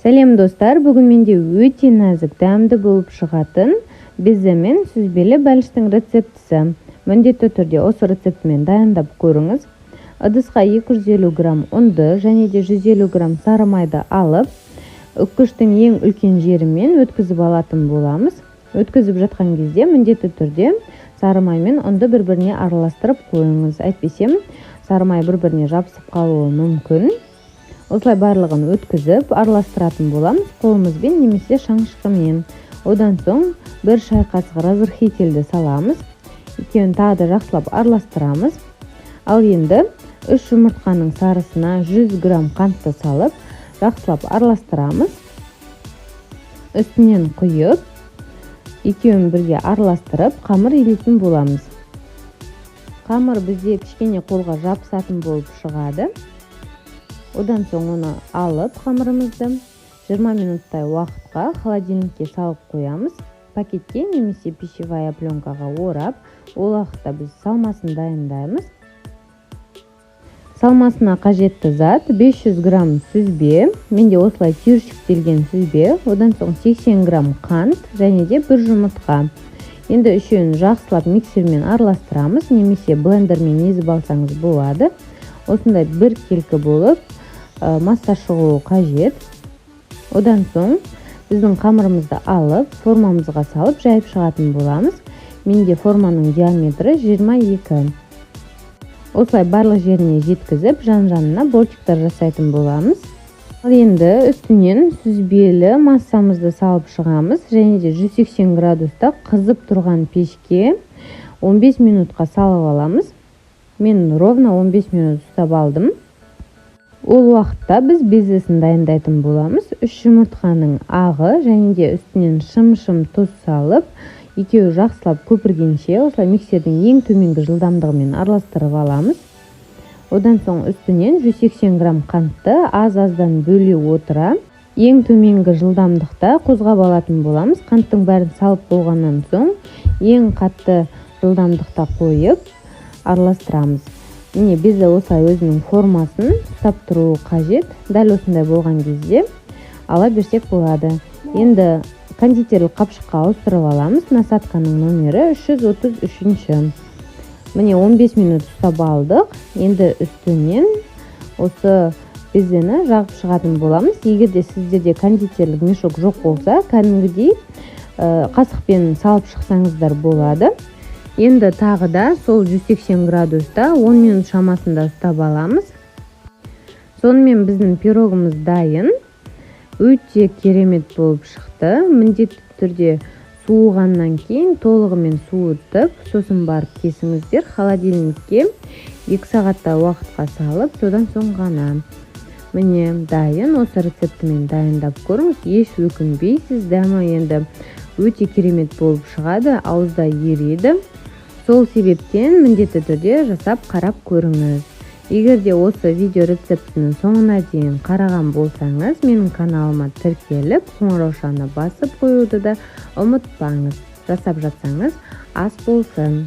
Сәлем достар, бүгін менде өте нәзік, дәмді болып шығатын безе мен сүзбелі бәліштің рецептісі. Міндетті түрде осы рецептімен дайындап көріңіз. Ыдысқа 250 грамм ұнды және де 150 грамм сары майды алып, үккіштің ең үлкен жерімен өткізіп алатын боламыз. Өткізіп жатқан кезде міндетті түрде сары май мен ұнды бір-біріне араластырып қойыңыз. Әйтпесе сары май бір-біріне жабысып қалуы мүмкін. Осылай барлығын өткізіп араластыратын боламыз қолымызбен немесе шаңышқымен. Одан соң бір шай қасық разрыхителді саламыз. Екеуін тағы да жақсылап араластырамыз. Ал енді 3 жұмыртқаның сарысына 100 грамм қантты салып, жақсылап араластырамыз. Үстінен құйып, екеуін бірге араластырып, қамыр илейтін боламыз. Қамыр бізде кішкене қолға жабысатын болып шығады. Одан соң оны алып қамырымызды 20 минуттай уақытқа холодильникке салып қоямыз. Пакетке немесе пищевая пленкаға орап, ол уақытта біз салмасын дайындаймыз. Салмасына қажетті зат 500 грамм сүзбе, менде осылай түйіршіктелген сүзбе, одан соң 80 грамм қант және де 1 жұмыртқа. Енді үшеуін жақсылап миксермен араластырамыз, немесе блендермен езіп алсаңыз болады. Осындай бір келкі болып масса шығуы қажет. Одан соң біздің қамырымызды алып, формамызға салып жайып шығатын боламыз. Менде форманың диаметрі 22. Осылай барлық жеріне жеткізіп, жан-жанына бортиктар жасайтын боламыз. Ал енді үстінен сүзбелі массамызды салып шығамыз және де 180 градуста қызып тұрған пешке 15 минутқа салып аламыз. Мен ровно 15 минут ұстап алдым. Ол уақытта біз безесін дайындайтын боламыз. 3 жұмыртқаның ағы және де үстінен шым-шым тұз салып, екеуі жақсылап көпіргенше осылай миксердің ең төменгі жылдамдығымен араластырып аламыз. Одан соң үстінен 180 грамм қантты аз-аздан бөле отыра, ең төменгі жылдамдықта қозғап алатын боламыз. Қанттың бәрін салып болғаннан соң ең қатты жылдамдықта қойып араластырамыз. Міне безе осылай өзінің формасын ұстап тұруы қажет. Дәл осындай болған кезде ала берсек болады. Енді кондитерлік қапшыққа ауыстырып аламыз. Насатканың номері 333. Міне 15 минут ұстап алдық. Енді үстінен осы безені жағып шығатын боламыз. Егер де сіздерде кондитерлік мешок жоқ болса, кәдімгідей қасықпен салып шықсаңыздар болады. Енді тағы да сол 180 градуста 10 минут шамасында ұстап аламыз. Сонымен біздің пирогымыз дайын. Өте керемет болып шықты. Міндетті түрде суығаннан кейін толығымен суытып, сосын барып кесіңіздер. Холодильникке 2 сағатта уақытқа салып, содан соң ғана. Міне дайын. Осы рецептімен дайындап көріңіз. Еш өкінбейсіз. Дәмі енді өте керемет болып шығады, ауызда ереді. Сол себептен міндетті түрде жасап қарап көріңіз. Егер де осы видео рецептінің соңына дейін қараған болсаңыз, менің каналыма тіркеліп, қоңыраушаны басып қоюды да ұмытпаңыз. Жасап жатсаңыз ас болсын.